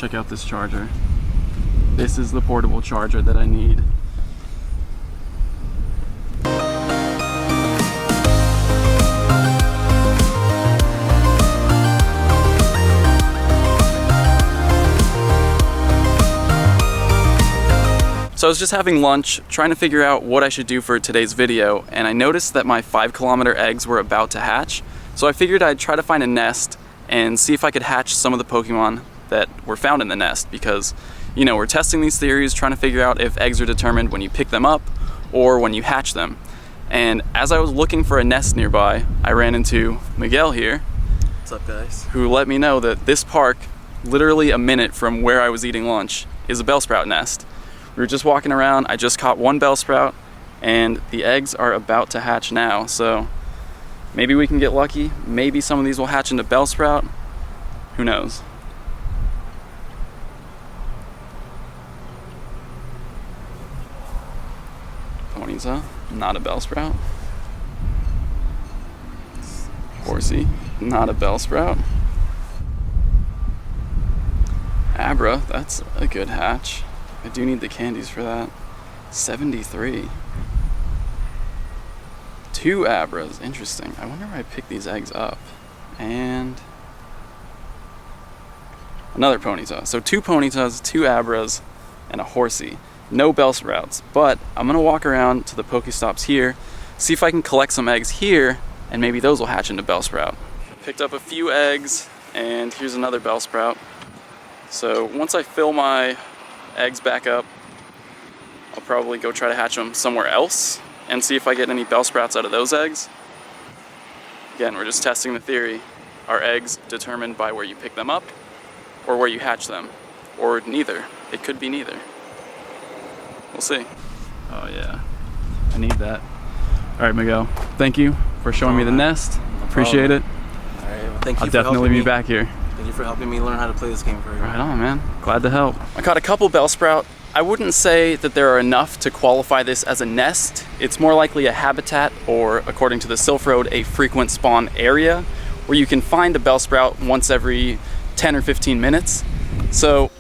check out this charger. This is the portable charger that I need. So I was just having lunch, trying to figure out what I should do for today's video, and I noticed that my 5-kilometer eggs were about to hatch. So I figured I'd try to find a nest and see if I could hatch some of the Pokemon that were found in the nest, because, you know, we're testing these theories, trying to figure out if eggs are determined when you pick them up or when you hatch them. And as I was looking for a nest nearby, I ran into Miguel here. What's up, guys? Who let me know that this park, literally a minute from where I was eating lunch, is a Bellsprout nest. We were just walking around, I just caught one Bellsprout, and the eggs are about to hatch now, so maybe we can get lucky. Maybe some of these will hatch into Bellsprout. Who knows? Ponyta, not a Bellsprout. Horsey, not a Bellsprout. Abra, that's a good hatch. I do need the candies for that. 73. 2 Abras, interesting. I wonder where I picked these eggs up. And another Ponyta. So 2 Ponytas, 2 Abras, and a Horsey. No Bellsprouts, but I'm gonna walk around to the Pokestops here, see if I can collect some eggs here, and maybe those will hatch into Bellsprout. Picked up a few eggs, and here's another Bellsprout. So once I fill my eggs back up, I'll probably go try to hatch them somewhere else and see if I get any Bellsprouts out of those eggs. Again, we're just testing the theory. Are eggs determined by where you pick them up or where you hatch them? Or neither. It could be neither. We'll see. Oh yeah, I need that. All right, Miguel, thank you for showing me the nest. Appreciate it. All right, well, thank you. I'll definitely be back here. Thank you for helping me learn how to play this game for you. Right on, man. Glad to help. I caught a couple Bellsprout. I wouldn't say that there are enough to qualify this as a nest. It's more likely a habitat, or according to the Sylph Road, a frequent spawn area where you can find a Bellsprout once every 10 or 15 minutes. So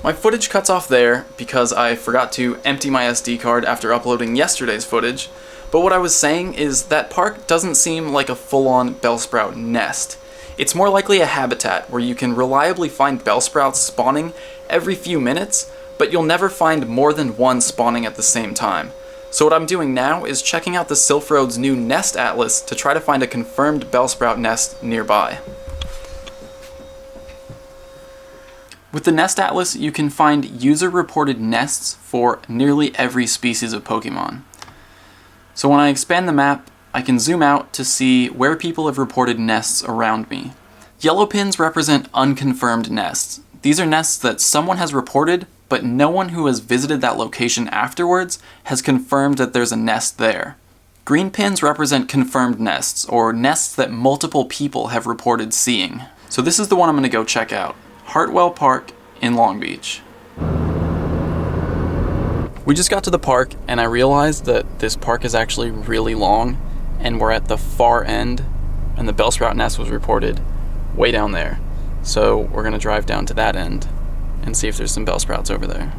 my footage cuts off there because I forgot to empty my SD card after uploading yesterday's footage. But what I was saying is that park doesn't seem like a full-on Bellsprout nest. It's more likely a habitat where you can reliably find Bellsprouts spawning every few minutes, but you'll never find more than one spawning at the same time. So what I'm doing now is checking out the Sylph Road's new Nest Atlas to try to find a confirmed Bellsprout nest nearby. With the Nest Atlas, you can find user-reported nests for nearly every species of Pokemon. So when I expand the map, I can zoom out to see where people have reported nests around me. Yellow pins represent unconfirmed nests. These are nests that someone has reported, but no one who has visited that location afterwards has confirmed that there's a nest there. Green pins represent confirmed nests, or nests that multiple people have reported seeing. So this is the one I'm going to go check out. Hartwell Park in Long Beach. We just got to the park and I realized that this park is actually really long and we're at the far end and the Bellsprout nest was reported way down there. So we're gonna drive down to that end and see if there's some Bellsprouts over there.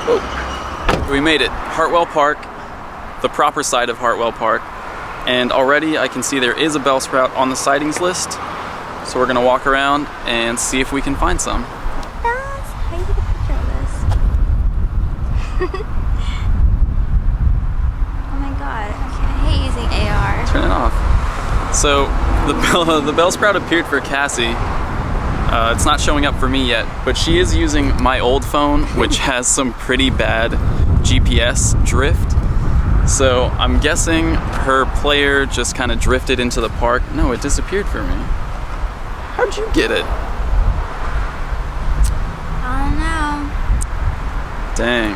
Oh, we made it. Hartwell Park, the proper side of Hartwell Park. And already I can see there is a Bellsprout on the sightings list. So we're gonna walk around and see if we can find some. How do you get a picture of this? Oh my god, I hate using AR. Turn it off. So the Bellsprout appeared for Cassie. It's not showing up for me yet, but she is using my old phone, which has some pretty bad GPS drift. So I'm guessing her player just kind of drifted into the park. No, it disappeared for me. How'd you get it? I don't know. Dang.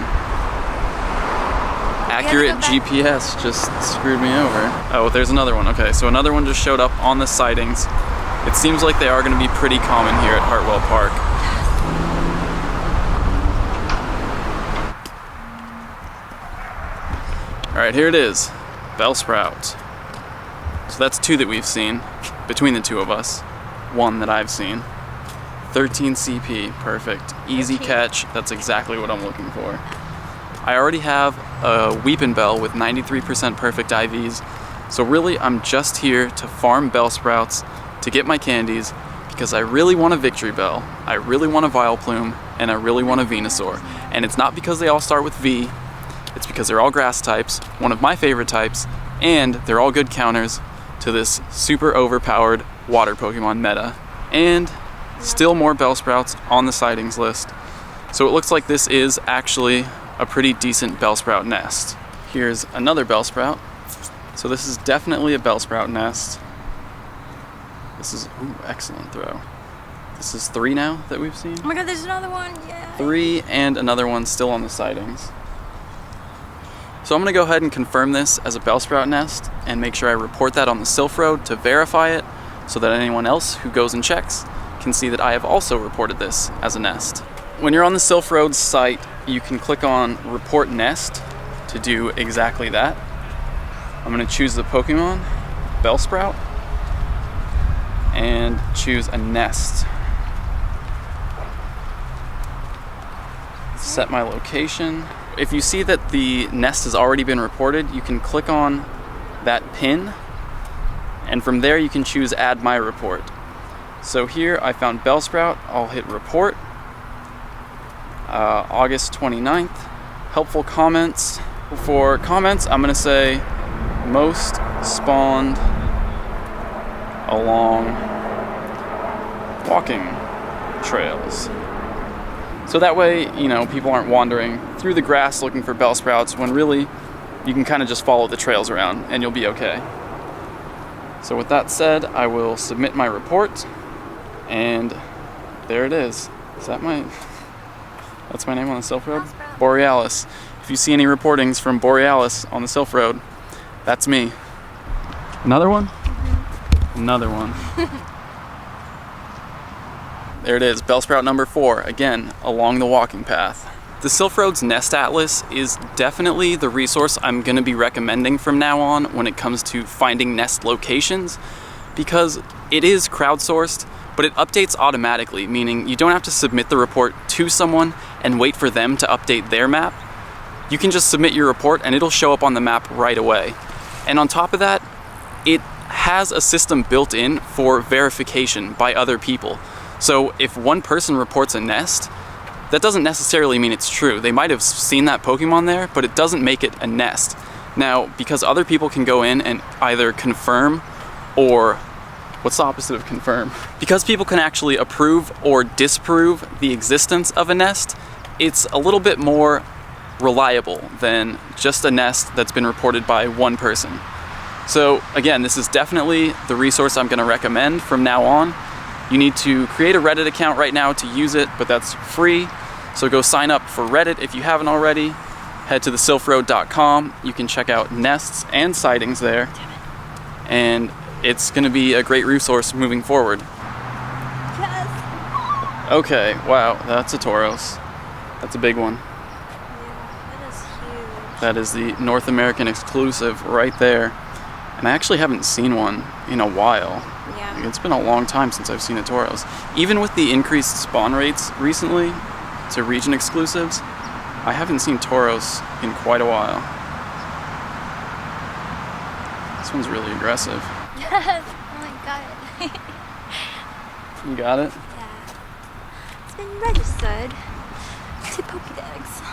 Accurate GPS just screwed me over. Oh, there's another one. Okay, so another one just showed up on the sightings. It seems like they are going to be pretty common here at Hartwell Park. All right, here it is. Bellsprout. So that's 2 that we've seen between the 2 of us. 1 that I've seen. 13 CP, perfect. Easy 13. catch, that's exactly what I'm looking for. I already have a Weepin' Bell with 93% perfect IVs, so really I'm just here to farm Bellsprouts to get my candies because I really want a Victory Bell, I really want a Vileplume, and I really want a Venusaur. And it's not because they all start with V, it's because they're all grass types, one of my favorite types, and they're all good counters to this super overpowered water Pokemon meta. And still more Bellsprouts on the sightings list. So it looks like this is actually a pretty decent Bellsprout nest. Here's another Bellsprout. So this is definitely a Bellsprout nest. This is, ooh, excellent throw. This is 3 now that we've seen. Oh my god, there's another one, yeah. 3 and another one still on the sightings. So I'm gonna go ahead and confirm this as a Bellsprout nest and make sure I report that on the Sylph Road to verify it so that anyone else who goes and checks can see that I have also reported this as a nest. When you're on the Sylph Road site, you can click on Report Nest to do exactly that. I'm gonna choose the Pokemon, Bellsprout, and choose a nest. Set my location. If you see that the nest has already been reported, you can click on that pin, and from there you can choose Add My Report. So here I found Bellsprout, I'll hit Report. August 29th. Helpful comments. For comments, I'm gonna say most spawned along walking trails. So that way, you know, people aren't wandering through the grass looking for Bellsprouts when really you can kind of just follow the trails around and you'll be okay. So with that said, I will submit my report, and there it is. Is that my... That's my name on the Sylph Road? Bellsprout. Borealis. If you see any reportings from Borealis on the Sylph Road, that's me. Another one? Mm-hmm. Another one. There it is, Bellsprout number 4, again, along the walking path. The Sylph Road's Nest Atlas is definitely the resource I'm going to be recommending from now on when it comes to finding nest locations, because it is crowdsourced, but it updates automatically, meaning you don't have to submit the report to someone and wait for them to update their map. You can just submit your report and it'll show up on the map right away. And on top of that, it has a system built in for verification by other people. So if one person reports a nest, that doesn't necessarily mean it's true. They might have seen that Pokemon there, but it doesn't make it a nest. Now, because other people can go in and either confirm or, what's the opposite of confirm? Because people can actually approve or disprove the existence of a nest, it's a little bit more reliable than just a nest that's been reported by one person. So again, this is definitely the resource I'm going to recommend from now on. You need to create a Reddit account right now to use it, but that's free. So go sign up for Reddit if you haven't already. Head to thesylphroad.com. You can check out nests and sightings there. And it's going to be a great resource moving forward. Yes. Okay, wow, that's a Tauros. That's a big one. Yeah, that is huge. That is the North American exclusive right there. And I actually haven't seen one in a while. Yeah. It's been a long time since I've seen a Tauros. Even with the increased spawn rates recently to region exclusives, I haven't seen Tauros in quite a while. This one's really aggressive. Yes. Oh my god. You got it? Yeah. It's been registered to Pokédex.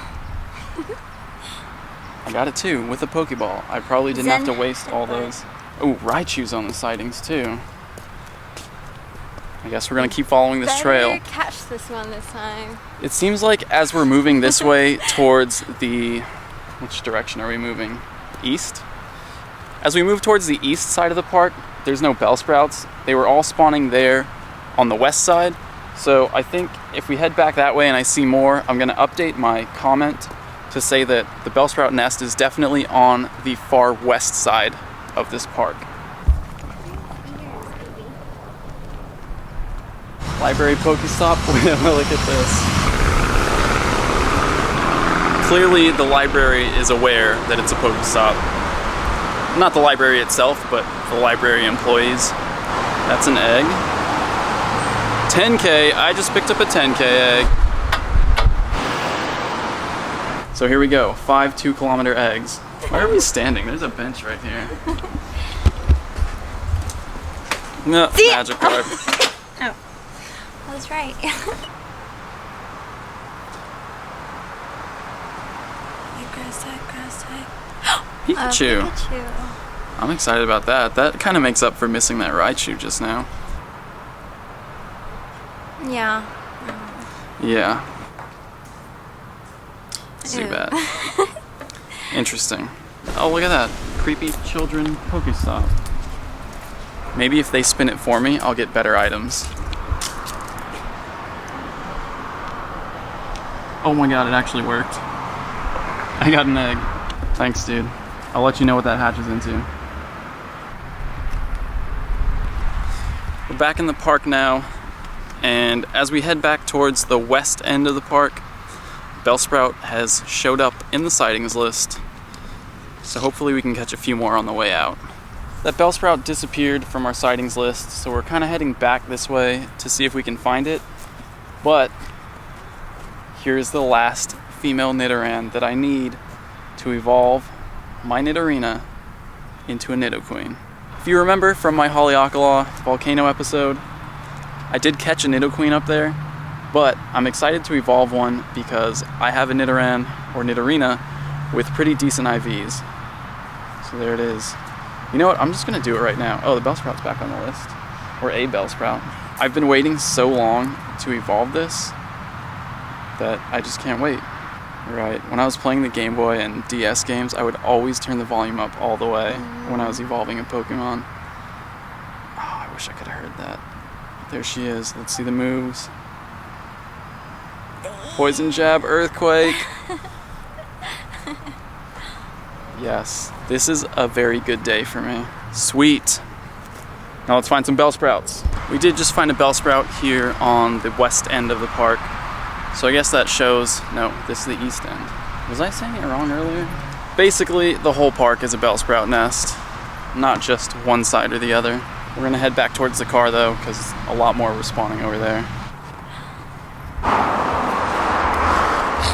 I got it too, with a Pokeball. I probably didn't have to waste all those. Oh, Raichu's on the sightings too. I guess we're gonna keep following this trail. Better catch this one this time. It seems like as we're moving this way towards the... Which direction are we moving? East? As we move towards the east side of the park, there's no Bellsprouts. They were all spawning there on the west side. So I think if we head back that way and I see more, I'm gonna update my comment to say that the Bellsprout nest is definitely on the far west side of this park. Library Pokestop. Look at this. Clearly the library is aware that it's a Pokestop. Not the library itself, but the library employees. That's an egg. 10K, I just picked up a 10K egg. So here we go, 5 2-kilometer eggs. Why are we standing? There's a bench right here. No, magic card. Oh, I was right. Grass type. Pikachu. Pikachu. I'm excited about that. That kind of makes up for missing that Raichu just now. Yeah. Yeah. Too Ew. bad. Interesting. Oh, look at that. Creepy children Pokestop. Maybe if they spin it for me, I'll get better items. Oh my god, it actually worked. I got an egg. Thanks, dude. I'll let you know what that hatches into. We're back in the park now, and as we head back towards the west end of the park, Bellsprout has showed up in the sightings list, so hopefully we can catch a few more on the way out. That Bellsprout disappeared from our sightings list, so we're kind of heading back this way to see if we can find it, but here's the last female Nidoran that I need to evolve my Nidorina into a Nidoqueen. If you remember from my Haleakala volcano episode, I did catch a Nidoqueen up there, but I'm excited to evolve one because I have a Nidoran or Nidorina with pretty decent IVs. So there it is. You know what, I'm just gonna do it right now. Oh, the Bellsprout's back on the list. Or a Bellsprout. I've been waiting so long to evolve this that I just can't wait. Right, when I was playing the Game Boy and DS games, I would always turn the volume up all the way when I was evolving a Pokemon. Oh, I wish I could have heard that. There she is. Let's see the moves. Poison Jab, Earthquake. Yes, this is a very good day for me. Sweet. Now let's find some Bellsprouts. We did just find a Bellsprout here on the west end of the park. So I guess that shows, no, this is the east end. Was I saying it wrong earlier? Basically, the whole park is a Bellsprout nest, not just one side or the other. We're gonna head back towards the car though, because a lot more were spawning over there.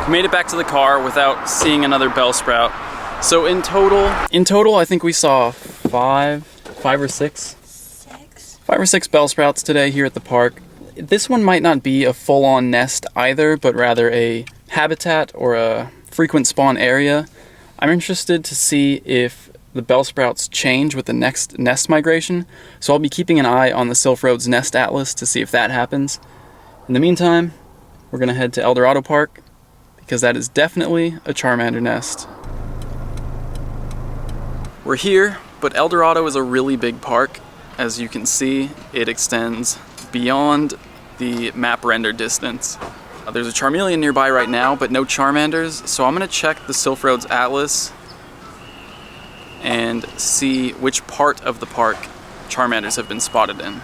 We made it back to the car without seeing another Bellsprout. So in total, I think we saw five or six Bellsprouts today here at the park. This one might not be a full-on nest either, but rather a habitat or a frequent spawn area. I'm interested to see if the Bellsprouts change with the next nest migration, so I'll be keeping an eye on the Sylph Road's Nest Atlas to see if that happens. In the meantime, we're going to head to Eldorado Park, because that is definitely a Charmander nest. We're here, but Eldorado is a really big park. As you can see, it extends beyond the map render distance. There's a Charmeleon nearby right now, but no Charmanders, so I'm going to check the Sylph Road's Atlas and see which part of the park Charmanders have been spotted in.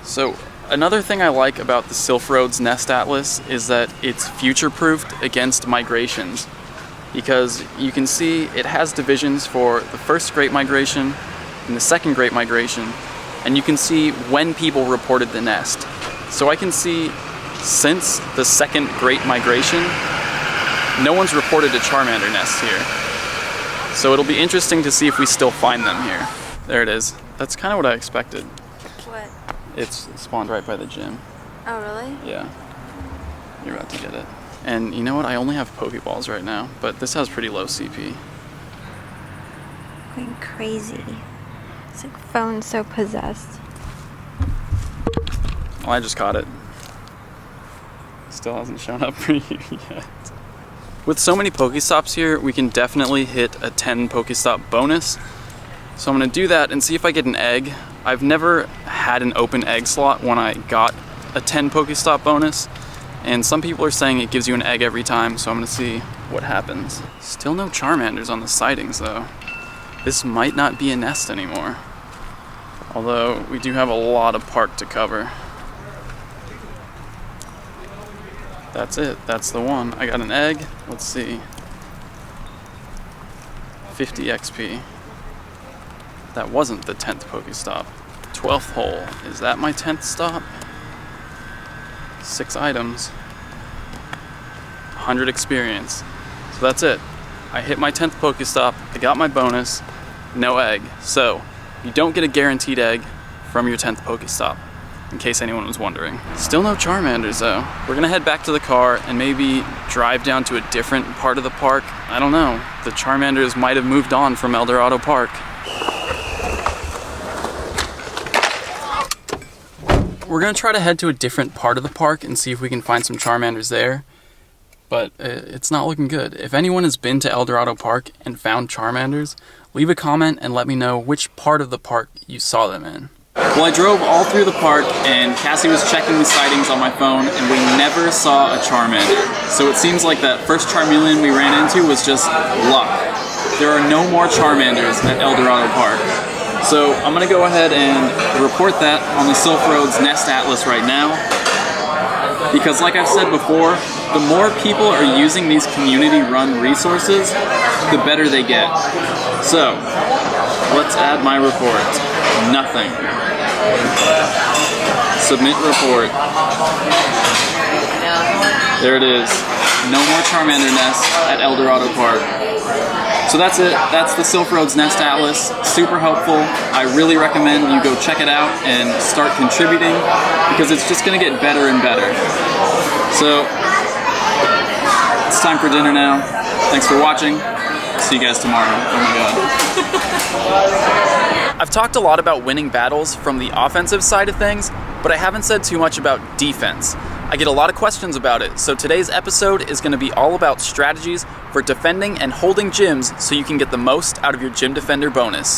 So another thing I like about the Sylph Road's Nest Atlas is that it's future-proofed against migrations, because you can see it has divisions for the first Great Migration and the second Great Migration, and you can see when people reported the nest. So I can see since the second Great Migration, no one's reported a Charmander nest here. So it'll be interesting to see if we still find them here. There it is. That's kind of what I expected. What? It's spawned right by the gym. Oh, really? Yeah. You're about to get it. And you know what? I only have Pokeballs right now, but this has pretty low CP. Going crazy. It's like phone's so possessed. Well, I just caught it. Still hasn't shown up for you yet. With so many Pokestops here, we can definitely hit a 10 Pokestop bonus. So I'm gonna do that and see if I get an egg. I've never had an open egg slot when I got a 10 Pokestop bonus, and some people are saying it gives you an egg every time, so I'm gonna see what happens. Still no Charmanders on the sightings though. This might not be a nest anymore. Although we do have a lot of park to cover. That's it, that's the one. I got an egg, let's see. 50 XP. that wasn't the 10th Pokestop. 12th hole. Is that my 10th stop? 6 items. 100 experience. So that's it. I hit my 10th Pokestop. I got my bonus. No egg. So you don't get a guaranteed egg from your 10th Pokestop, in case anyone was wondering. Still no Charmanders though. We're gonna head back to the car and maybe drive down to a different part of the park. I don't know. The Charmanders might have moved on from Eldorado Park. We're gonna try to head to a different part of the park and see if we can find some Charmanders there, but it's not looking good. If anyone has been to Eldorado Park and found Charmanders, leave a comment and let me know which part of the park you saw them in. Well, I drove all through the park and Cassie was checking the sightings on my phone and we never saw a Charmander. So it seems like that first Charmeleon we ran into was just luck. There are no more Charmanders at Eldorado Park. So I'm gonna go ahead and report that on the Sylph Nest Atlas right now. Because like I've said before, the more people are using these community-run resources, the better they get. So, let's add my report. Nothing. Submit report. There it is. No more Charmander nests at Eldorado Park. So that's it. That's the Sylph Nest Atlas. Super helpful. I really recommend you go check it out and start contributing because it's just going to get better and better. So, it's time for dinner now. Thanks for watching. See you guys tomorrow. Oh my god. I've talked a lot about winning battles from the offensive side of things, but I haven't said too much about defense. I get a lot of questions about it, so today's episode is going to be all about strategies for defending and holding gyms so you can get the most out of your Gym Defender bonus.